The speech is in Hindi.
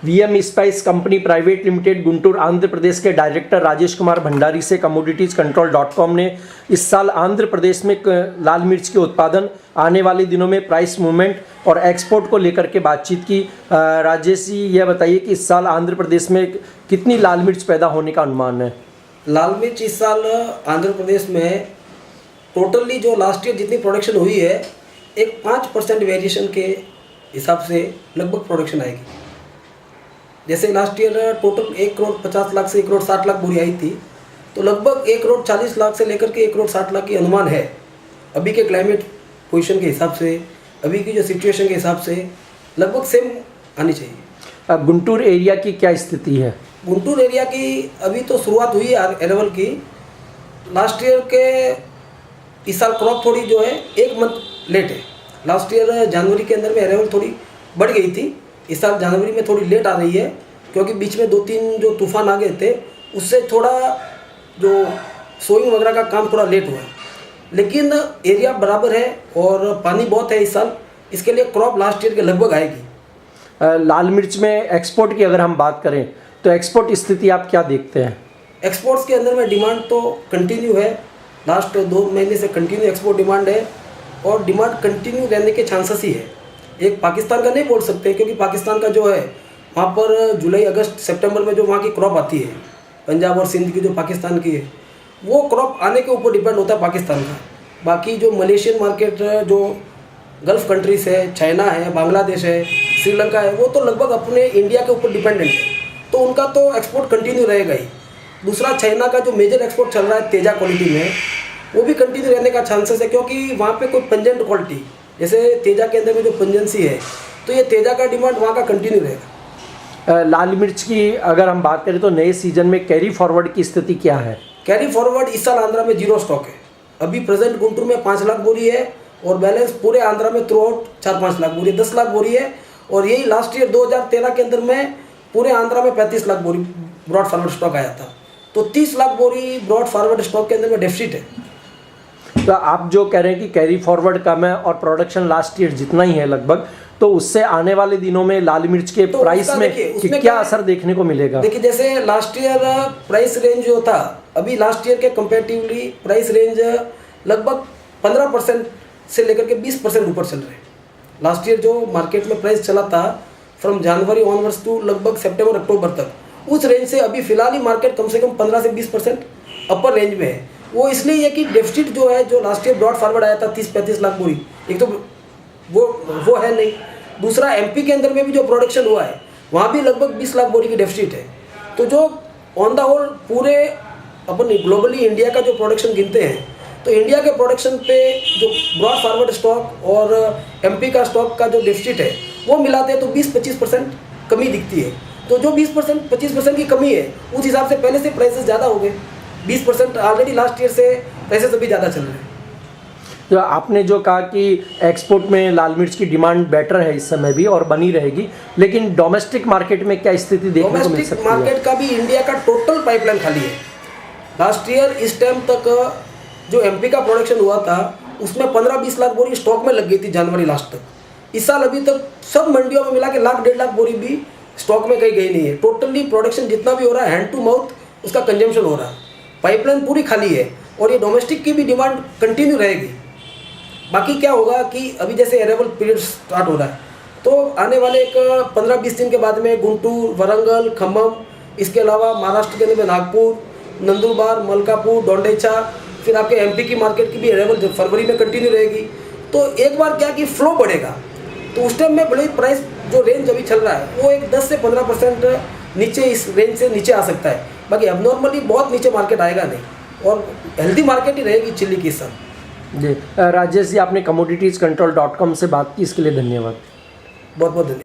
VM spice company private limited Guntur Andhra Pradesh के डायरेक्टर राजेश कुमार भंडारी से commoditiescontrol.com ने इस साल आंध्र प्रदेश में लाल मिर्च के उत्पादन, आने वाले दिनों में प्राइस मूवमेंट और एक्सपोर्ट को लेकर के बातचीत की। राजेश जी, यह बताइए कि इस साल आंध्र प्रदेश में कितनी लाल मिर्च पैदा होने का अनुमान है? लाल मिर्च इस साल आंध्र प्रदेश में टोटली जो लास्ट ईयर जितनी प्रोडक्शन हुई है, एक 5% वेरिएशन के हिसाब से लगभग प्रोडक्शन आएगी। जैसे last year total 1 crore 50 lakh से 1 करोड़ 60 लाख बोरी आई थी, तो लगभग 1 करोड़ 40 लाख से लेकर के 1 करोड़ 60 लाख की अनुमान है। अभी के क्लाइमेट पोजीशन के हिसाब से, अभी की जो सिचुएशन के हिसाब से लगभग सेम आनी चाहिए। गुंटूर एरिया की क्या स्थिति है? गुंटूर एरिया की अभी तो शुरुआत हुई है अरेवल की। लास्ट ईयर के इस साल क्रॉप थोड़ी जो है 1 मंथ लेट है। लास्ट ईयर जनवरी के अंदर में अरेवल थोड़ी बढ़ गई थी, इस साल जनवरी में थोड़ी लेट आ रही है, क्योंकि बीच में 2-3 जो तूफान आ गए थे, उससे थोड़ा जो सोइंग वगैरह का काम थोड़ा लेट हुआ। लेकिन एरिया बराबर है और पानी बहुत है इस साल, इसके लिए क्रॉप लास्ट ईयर के लगभग आएगी। लाल मिर्च में एक्सपोर्ट की अगर हम बात करें तो एक्सपोर्ट स्थिति आप क्या देखते हैं? एक्सपोर्ट्स के अंदर में डिमांड तो कंटिन्यू है, लास्ट 2 महीने से कंटिन्यू एक्सपोर्ट डिमांड है और डिमांड कंटिन्यू रहने के चांसेस ही है। एक पाकिस्तान का नहीं बोल सकते, क्योंकि पाकिस्तान का जो है वहाँ पर जुलाई अगस्त सितंबर में जो वहाँ की क्रॉप आती है, पंजाब और सिंध की जो पाकिस्तान की है, वो क्रॉप आने के ऊपर डिपेंड होता है पाकिस्तान का। बाकी जो मलेशियन मार्केट, जो गल्फ़ कंट्रीज़ है, चाइना है, बांग्लादेश है, श्रीलंका है, वो तो लगभग अपने इंडिया के ऊपर डिपेंडेंट है, तो उनका तो एक्सपोर्ट कंटिन्यू रहेगा ही। दूसरा, चाइना का जो मेजर एक्सपोर्ट चल रहा है तेजा क्वालिटी में, वो भी कंटिन्यू रहने का चांसेस है, क्योंकि वहाँ पे कोई पंजेंट क्वालिटी, जैसे तेजा के अंदर में जो पंजेंसी है, तो ये तेजा का डिमांड वहाँ का कंटिन्यू रहेगा। लाल मिर्च की अगर हम बात करें तो नए सीजन में कैरी फॉरवर्ड की स्थिति क्या है? कैरी फॉरवर्ड इस साल आंध्रा में 0 स्टॉक है। अभी प्रेजेंट गुंटूर में 5 लाख बोरी है और बैलेंस पूरे आंध्रा में थ्रू आउट 4-5 लाख बोरी, 10 लाख बोरी है। और यही लास्ट ईयर 2013 के अंदर में पूरे आंध्रा में 35 लाख बोरी ब्रॉड फॉरवर्ड स्टॉक आया था, तो 30 लाख बोरी ब्रॉड फॉरवर्ड स्टॉक के अंदर में डेफिसिट है। तो आप जो कह रहे हैं कि कैरी फॉरवर्ड कम है और प्रोडक्शन लास्ट ईयर जितना ही है लगभग, तो उससे आने वाले दिनों में लाल मिर्च के तो प्राइस में क्या असर देखने को मिलेगा? देखिए, जैसे लास्ट ईयर प्राइस रेंज जो था, अभी लास्ट ईयर के कंपेरेटिवली प्राइस रेंज लगभग 15% से लेकर के 20% ऊपर चल रहे हैं। लास्ट ईयर जो मार्केट में प्राइस चला था फ्रॉम जनवरी ऑनवर्ड्स टू लगभग सितंबर अक्टूबर तक, उस रेंज से अभी फिलहाल ही मार्केट कम से कम 15 से 20% अपर रेंज में है। वो इसलिए है कि डेफिसिट जो है, जो लास्ट ईयर ब्रॉड फॉरवर्ड आया था 30-35 लाख बोरी, एक तो वो है नहीं। दूसरा, एमपी के अंदर में भी जो प्रोडक्शन हुआ है, वहाँ भी लगभग 20 लाख बोरी की डेफिसिट है। तो जो ऑन द होल पूरे अपन ग्लोबली इंडिया का जो प्रोडक्शन गिनते हैं, तो इंडिया के प्रोडक्शन पे जो ब्रॉड फॉरवर्ड स्टॉक और एमपी का स्टॉक का जो डेफिसिट है, वो मिलाते हैं तो 20-25% कमी दिखती है। तो जो 20-25% की कमी है, उस हिसाब से पहले से प्राइसेस ज़्यादा हो गए। 20% ऑलरेडी लास्ट ईयर से प्राइसेस अभी ज़्यादा चल रहे हैं। तो आपने जो कहा कि एक्सपोर्ट में लाल मिर्च की डिमांड बेटर है इस समय भी और बनी रहेगी, लेकिन डोमेस्टिक मार्केट में क्या स्थिति देखने को मिल सकती है? डोमेस्टिक मार्केट का भी इंडिया का टोटल पाइपलाइन खाली है। लास्ट ईयर इस टाइम तक जो एमपी का प्रोडक्शन हुआ था, उसमें 15-20 लाख बोरी स्टॉक में लग गई थी जनवरी लास्ट तक। इस साल अभी तक सब मंडियों में मिला के 1-1.5 लाख बोरी भी स्टॉक में कहीं गई नहीं है। टोटली प्रोडक्शन जितना भी हो रहा है, हैंड टू माउथ उसका कंजम्पशन हो रहा है। पाइपलाइन पूरी खाली है और ये डोमेस्टिक की भी डिमांड कंटिन्यू रहेगी। बाकी क्या होगा कि अभी जैसे अरेबल पीरियड स्टार्ट हो रहा है, तो आने वाले एक 15-20 दिन के बाद में गुंटूर, वरंगल, खम्मम, इसके अलावा महाराष्ट्र के अंदर में नागपुर, नंदुरबार, मलकापुर, डोंडेचा, फिर आपके एमपी की मार्केट की भी अरेबल फरवरी में कंटिन्यू रहेगी। तो एक बार क्या कि फ्लो बढ़ेगा, तो उस टाइम में बड़ी प्राइस जो रेंज अभी चल रहा है, वो एक 10 से 15% नीचे, इस रेंज से नीचे आ सकता है। बाकी एबनॉर्मली बहुत नीचे मार्केट आएगा नहीं और हेल्दी मार्केट ही रहेगी चिल्ली की इस साल। जी राजेश जी, आपने commoditiescontrol.com से बात की, इसके लिए धन्यवाद। बहुत बहुत धन्यवाद।